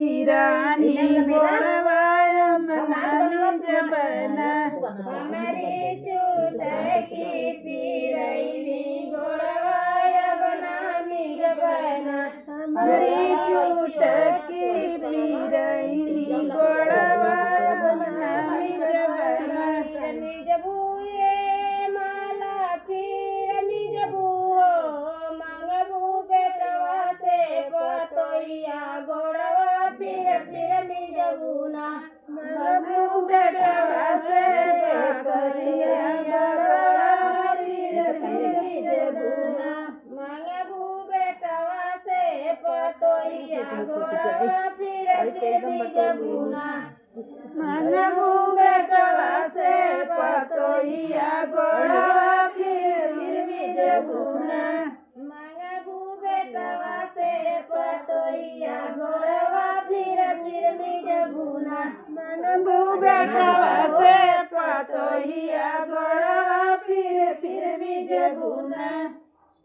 रानी गोड़वाया मनानी जबना हमारी चुटकी पिरैली गोड़वाया बनामी जबना हमारी चुटकी पिरैली गोड़वाया बनानी जबना निजबुए माला फिर निजबुओ मंगबू बेटवा से बतोइया गोड़वा फिर निजबुना बाबू बेटवा से बतोइया गोड़वा फिर निजबुना मंगबू बेटवा से बतोइया गोड़वा फिर निजबुना मनबू बेटवा से पतोइया गोड़वा फिर जबुना मंगबू बेटवा से पतोइया गोड़वा फिर जबुना मनबू बेटवा से पतोइया गोड़वा फिर जबुना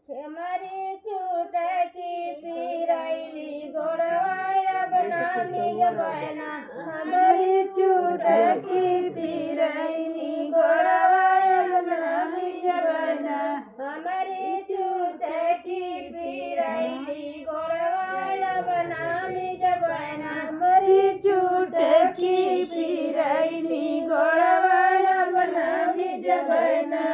हमारी चुटकी पिरैली गोड़वाया बनामी जबना हमारी चुटकी पिरैली गोड़वाया बनामी जबना हमारी चुटकी पिरैली गोड़वाया बनामी जबना हमारी चुटकी पिरैली गोड़वाया बनामी जबना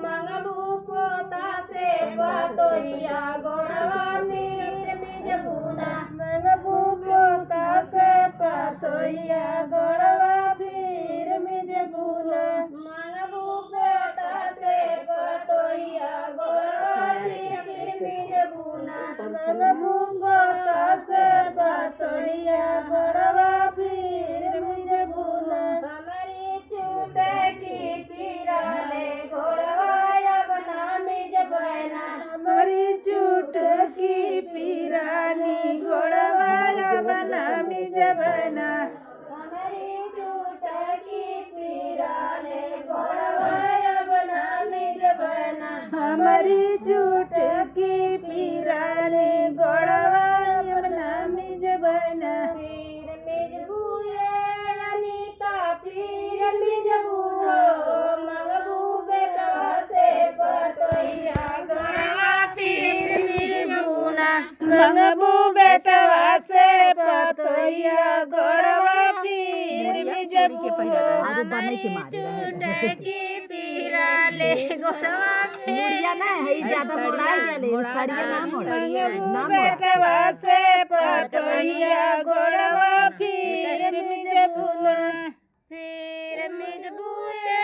मंगबू पोता से पतोइया गोड़वा फिर जबुना मनबू पोता से पतोइया गोड़वा फिर जबुना मंगबू पोता से पतोइया गोड़वा फिर जबुना मनबू पोता से पतोइया गोड़वा फिर जबुना हमारी चुटकी पिराले गोड़वाया बनामी जबना हमारी चुटकी पिरानी गोड़वाया बनामी जबना हमारी चुटकी पिराले गोड़वाया बनामी जबना हमारी चुटकी पिरानी गोड़वाया बनामी जबना फिर मिजबुए अनीता फिर मिजबुओ मंगबू बेटवा से पतोइया गोड़वा फिर मिजबुना मंगबू बेटवा से पतोइया गोड़वा फिर जबुना हमारी चुटकी पिराले गोड़वा मंगबू बेटवा से पतोइया गोड़वा फिर जबुना फिर मिजबुए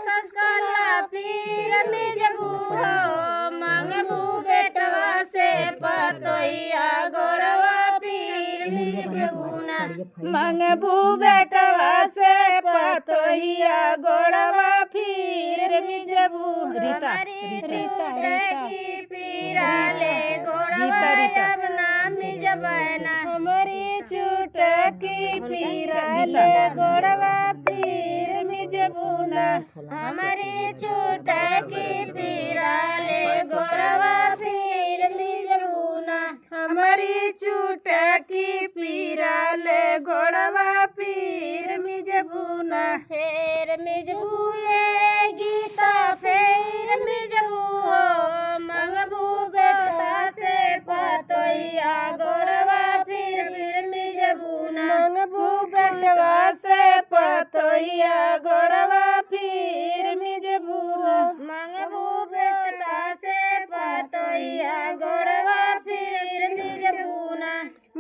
ससकला फिर मिजबुओ मंगबू बेटवा से पतोइया गोड़वा फिर मिजबुना मंगबू बेटवा से पतोइया गोड़वा फिर जबू हमारी चुटकी पिराले गोड़वा बनामी जबना हमारी चुटकी पिराले गोड़वा फिर जबुना हमारी चुटकी पिराले गोड़वा फिर जबुना हमारी चुटकी पिराले गोड़वा फिर जबुना फेर मिजबुए गीता फेर मिजबुओ मंगबू बेटा से पतोइया गोड़वा फिर मिजबुना मंगबू बेटवा से पतोइया गोड़वा फिर जबुना मंगबू बेटा से पतोइया गोड़वा फिर मिजबुना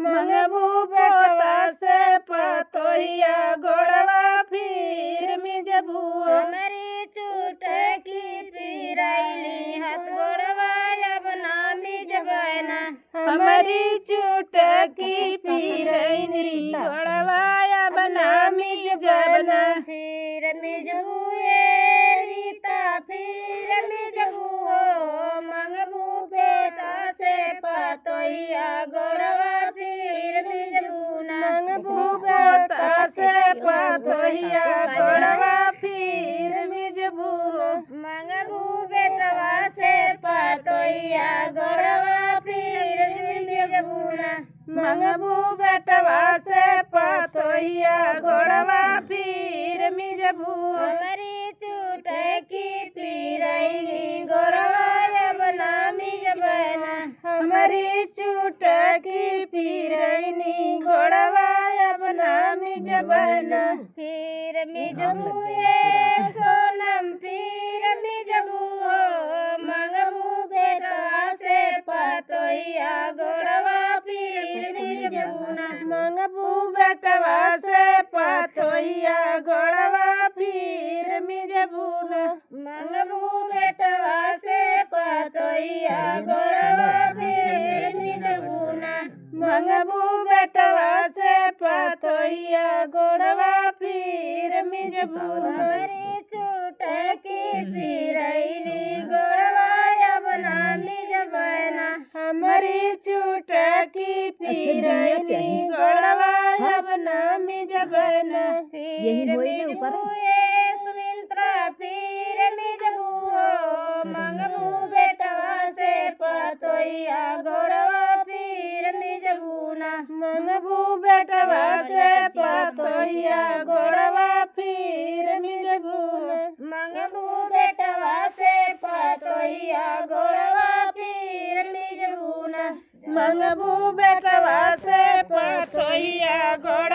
मंगबू पोता से पतोइया गोड़वा फिर जबुआ हमारी चुटकी पिरैली हाथ गोड़वाया बनामी जबना हमारी चुटकी पिरैली गोड़वाया बनामी जबना फिर मिजबुए रीता फिर मिजबुओ मंगबू बेटा से पतोइया गोड़वा फिर मिजबुना मंगबू पोता से पतोइया गोड़वा फिर जबुआ मंगबू बेटवा से पतोइया गोड़वा मंगबू बेटवा से पतोहिया गोड़वा फिर मिजबू हमारी चुटकी पीरैनी गोड़वा बना मिजबना हमारी चुटकी पीरैनी गोड़वा अपना मिजबना फिर मिजबू ये सोनम फिर मिजबू मंगबू बेटवा से पतोहिया गोड़वा फिर मिजबूना मंगबू बेटवा से पतोहिया गोड़वा फिर मिजबूना मंगबू बेटवा से पतोहिया गोड़वा फिर मिजबूना मंगबू बेटवा से पतोहिया गोड़वा फिर मिजबूना हमारी चुटकी पीरैनी गोड़वा बना मिजबना हमारी चुटकी पीरैनी गोड़वा अपना मिजबना फिर मिजबू ये सुमित्रा फिर मिजबू मंगबू बेटवा से पतोहिया गोड़वा फिर मिजबूना मंगबू बेटवा से पतोहिया गोड़वा फिर मिजबूना मंगबू बेटवा से पतोहिया गोड़वा फिर मिजबूना मंगबू बेटवा से पतोहिया गोड़